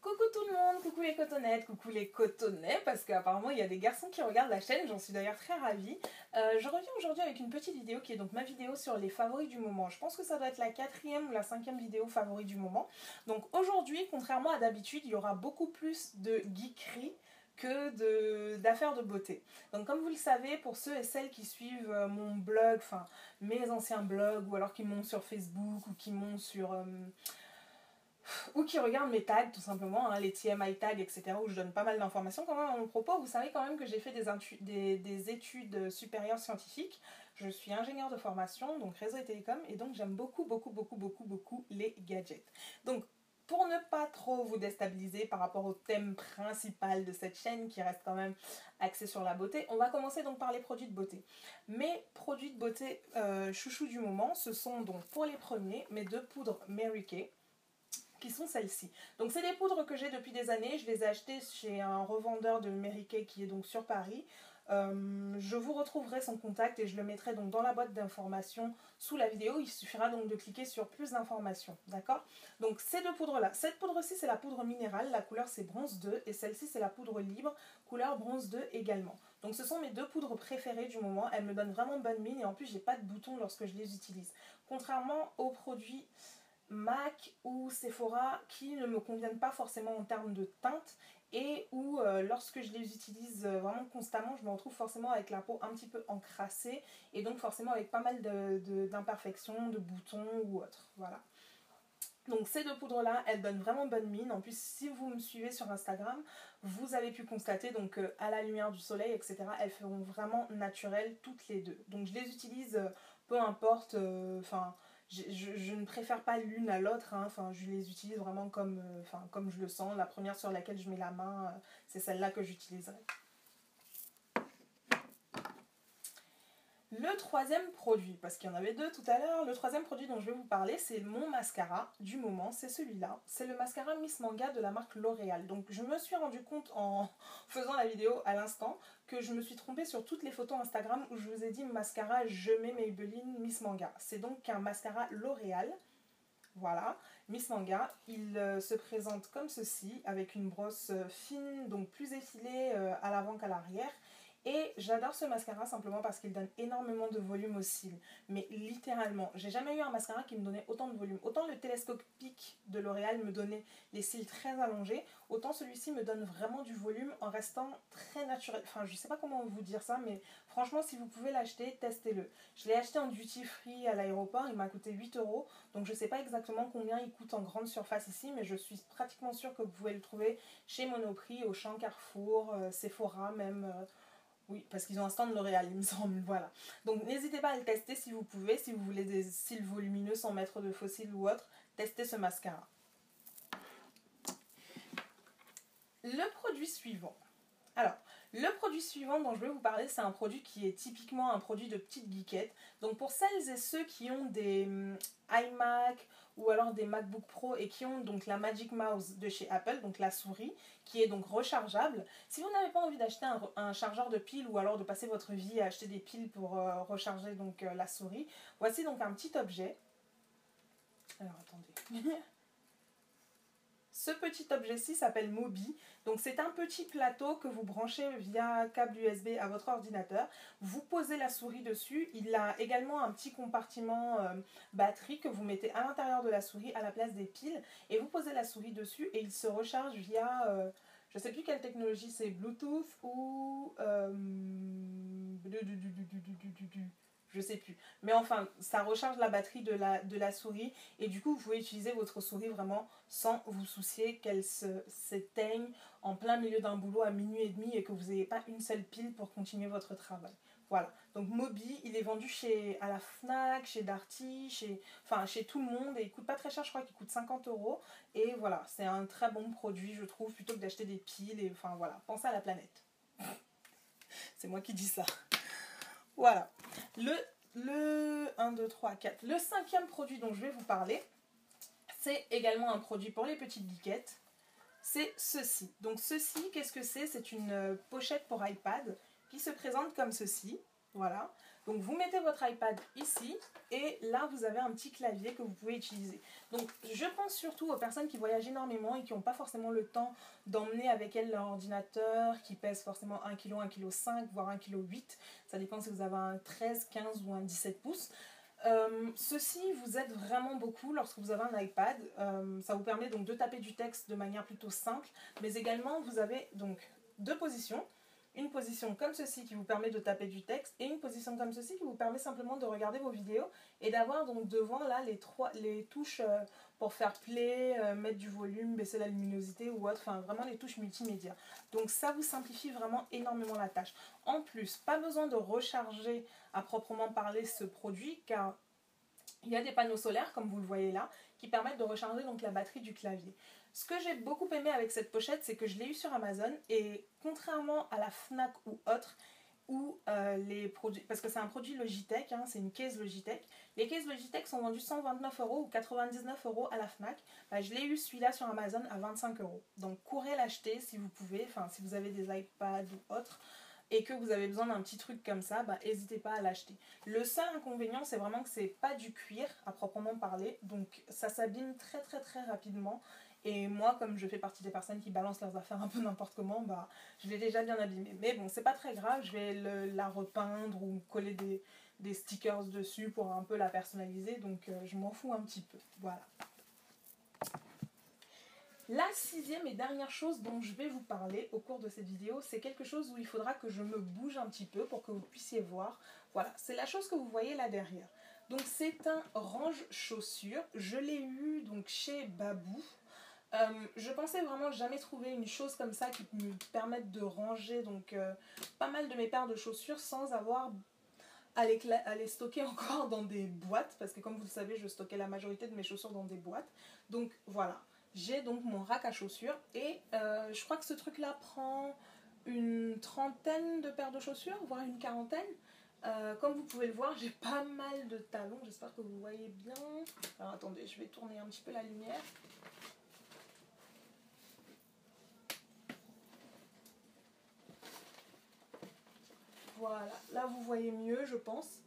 Coucou tout le monde, coucou les cotonnettes, coucou les cotonnets, parce qu'apparemment il y a des garçons qui regardent la chaîne, j'en suis d'ailleurs très ravie. Je reviens aujourd'hui avec une petite vidéo qui est donc ma vidéo sur les favoris du moment. Je pense que ça doit être la 4e ou la 5e vidéo favoris du moment. Donc aujourd'hui, contrairement à d'habitude, il y aura beaucoup plus de geekerie que d'affaires de beauté. Donc comme vous le savez, pour ceux et celles qui suivent mon blog, enfin mes anciens blogs, ou alors qui m'ont sur Facebook, ou qui m'ont sur... ou qui regardent mes tags tout simplement, hein, les TMI tags, etc., où je donne pas mal d'informations quand même à mon propos. Vous savez quand même que j'ai fait des études supérieures scientifiques. Je suis ingénieure de formation, donc réseau et télécom, et donc j'aime beaucoup les gadgets. Donc pour ne pas trop vous déstabiliser par rapport au thème principal de cette chaîne qui reste quand même axé sur la beauté, on va commencer donc par les produits de beauté. Mes produits de beauté chouchou du moment, ce sont donc pour les premiers mes deux poudres Mary Kay, qui sont celles-ci. Donc c'est des poudres que j'ai depuis des années, je les ai achetées chez un revendeur de Mary Kay qui est donc sur Paris. Je vous retrouverai son contact et je le mettrai donc dans la boîte d'informations sous la vidéo. Il suffira donc de cliquer sur plus d'informations, d'accord? Donc ces deux poudres là, cette poudre-ci c'est la poudre minérale, la couleur c'est bronze 2, et celle-ci c'est la poudre libre, couleur bronze 2 également. Donc ce sont mes deux poudres préférées du moment, elles me donnent vraiment bonne mine et en plus j'ai pas de boutons lorsque je les utilise. Contrairement aux produits MAC ou Sephora qui ne me conviennent pas forcément en termes de teinte et où lorsque je les utilise vraiment constamment, je me retrouve forcément avec la peau un petit peu encrassée et donc forcément avec pas mal d'imperfections, de boutons ou autres. Voilà. Donc ces deux poudres là, elles donnent vraiment bonne mine. En plus, si vous me suivez sur Instagram, vous avez pu constater donc à la lumière du soleil, etc., elles feront vraiment naturelles toutes les deux. Donc je les utilise peu importe, je ne préfère pas l'une à l'autre, hein. Je les utilise vraiment comme je le sens. La première sur laquelle je mets la main, c'est celle-là que j'utiliserai. Le troisième produit, parce qu'il y en avait deux tout à l'heure, le troisième produit dont je vais vous parler, c'est mon mascara du moment, c'est celui-là. C'est le mascara Miss Manga de la marque L'Oréal. Donc je me suis rendu compte en faisant la vidéo à l'instant que je me suis trompée sur toutes les photos Instagram où je vous ai dit mascara je mets Maybelline Miss Manga. C'est donc un mascara L'Oréal. Voilà, Miss Manga, il se présente comme ceci, avec une brosse fine, donc plus effilée à l'avant qu'à l'arrière. Et j'adore ce mascara simplement parce qu'il donne énormément de volume aux cils. Mais littéralement, j'ai jamais eu un mascara qui me donnait autant de volume. Autant le télescopique de L'Oréal me donnait les cils très allongés, autant celui-ci me donne vraiment du volume en restant très naturel. Enfin, je sais pas comment vous dire ça, mais franchement, si vous pouvez l'acheter, testez-le. Je l'ai acheté en duty free à l'aéroport, il m'a coûté 8 €. Donc je sais pas exactement combien il coûte en grande surface ici, mais je suis pratiquement sûre que vous pouvez le trouver chez Monoprix, Auchan, Carrefour, Sephora même... oui, parce qu'ils ont un stand L'Oréal, il me semble, voilà. Donc n'hésitez pas à le tester si vous pouvez, si vous voulez des cils volumineux sans mettre de faux cils ou autre, testez ce mascara. Le produit suivant. Alors, le produit suivant dont je vais vous parler, c'est un produit qui est typiquement un produit de petite geekette. Donc pour celles et ceux qui ont des iMac ou alors des MacBook Pro et qui ont donc la Magic Mouse de chez Apple, donc la souris, qui est donc rechargeable. Si vous n'avez pas envie d'acheter un chargeur de piles ou alors de passer votre vie à acheter des piles pour recharger donc la souris, voici donc un petit objet. Alors attendez... Ce petit objet-ci s'appelle Mobi, donc c'est un petit plateau que vous branchez via câble USB à votre ordinateur. Vous posez la souris dessus, il a également un petit compartiment batterie que vous mettez à l'intérieur de la souris à la place des piles. Et vous posez la souris dessus et il se recharge via, je ne sais plus quelle technologie c'est, Bluetooth ou... je sais plus. Mais enfin, ça recharge la batterie de la souris et du coup, vous pouvez utiliser votre souris vraiment sans vous soucier qu'elle s'éteigne en plein milieu d'un boulot à 00h30 et que vous n'ayez pas une seule pile pour continuer votre travail. Voilà. Donc Mobi, il est vendu à la Fnac, chez Darty, chez tout le monde et il coûte pas très cher, je crois qu'il coûte 50 €. Et voilà, c'est un très bon produit, je trouve, plutôt que d'acheter des piles. Et enfin voilà, pensez à la planète. C'est moi qui dis ça. Voilà, le 1, 2, 3, 4. Le cinquième produit dont je vais vous parler, c'est également un produit pour les petites geekettes. C'est ceci. Donc ceci, qu'est-ce que c'est? C'est une pochette pour iPad qui se présente comme ceci. Voilà. Donc vous mettez votre iPad ici et là vous avez un petit clavier que vous pouvez utiliser. Donc je pense surtout aux personnes qui voyagent énormément et qui n'ont pas forcément le temps d'emmener avec elles leur ordinateur qui pèse forcément 1 kg, 1,5 kg, voire 1,8 kg. Ça dépend si vous avez un 13, 15 ou un 17 pouces. Ceci vous aide vraiment beaucoup lorsque vous avez un iPad. Ça vous permet donc de taper du texte de manière plutôt simple, mais également vous avez donc deux positions. Une position comme ceci qui vous permet de taper du texte et une position comme ceci qui vous permet simplement de regarder vos vidéos et d'avoir donc devant là les touches pour faire play, mettre du volume, baisser la luminosité ou autre, enfin vraiment les touches multimédia. Donc ça vous simplifie vraiment énormément la tâche. En plus, pas besoin de recharger à proprement parler ce produit car il y a des panneaux solaires comme vous le voyez là qui permettent de recharger donc la batterie du clavier. Ce que j'ai beaucoup aimé avec cette pochette, c'est que je l'ai eu sur Amazon et contrairement à la Fnac ou autre, où les produits, parce que c'est un produit Logitech, hein, c'est une case Logitech, les cases Logitech sont vendues 129 € ou 99 € à la Fnac. Bah, je l'ai eu celui-là sur Amazon à 25 €. Donc courez l'acheter si vous pouvez, enfin si vous avez des iPads ou autres et que vous avez besoin d'un petit truc comme ça, bah, n'hésitez pas à l'acheter. Le seul inconvénient, c'est vraiment que c'est pas du cuir à proprement parler, donc ça s'abîme très très très rapidement. Et moi, comme je fais partie des personnes qui balancent leurs affaires un peu n'importe comment, bah, je l'ai déjà bien abîmé. Mais bon, c'est pas très grave, je vais la repeindre ou coller des stickers dessus pour un peu la personnaliser, donc je m'en fous un petit peu. Voilà. La sixième et dernière chose dont je vais vous parler au cours de cette vidéo, c'est quelque chose où il faudra que je me bouge un petit peu pour que vous puissiez voir. Voilà, c'est la chose que vous voyez là derrière. Donc c'est un range chaussures. Je l'ai eu donc chez Babou. Je pensais vraiment jamais trouver une chose comme ça qui me permette de ranger donc pas mal de mes paires de chaussures sans avoir à les stocker encore dans des boîtes, parce que comme vous le savez, je stockais la majorité de mes chaussures dans des boîtes. Donc voilà, j'ai donc mon rack à chaussures et je crois que ce truc là prend une trentaine de paires de chaussures, voire une quarantaine. Comme vous pouvez le voir, j'ai pas mal de talons, j'espère que vous voyez bien. Alors attendez, je vais tourner un petit peu la lumière. Voilà, là vous voyez mieux je pense.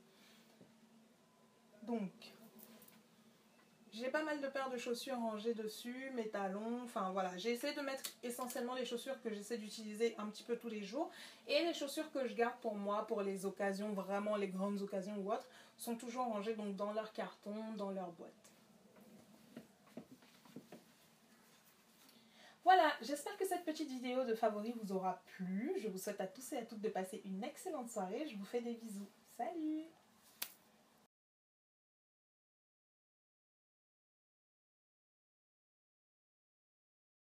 Donc, j'ai pas mal de paires de chaussures rangées dessus, mes talons, enfin voilà. J'ai essayé de mettre essentiellement les chaussures que j'essaie d'utiliser un petit peu tous les jours. Et les chaussures que je garde pour moi, pour les occasions, vraiment les grandes occasions ou autres, sont toujours rangées donc dans leur carton, dans leur boîte. Voilà, j'espère que cette petite vidéo de favoris vous aura plu. Je vous souhaite à tous et à toutes de passer une excellente soirée. Je vous fais des bisous. Salut!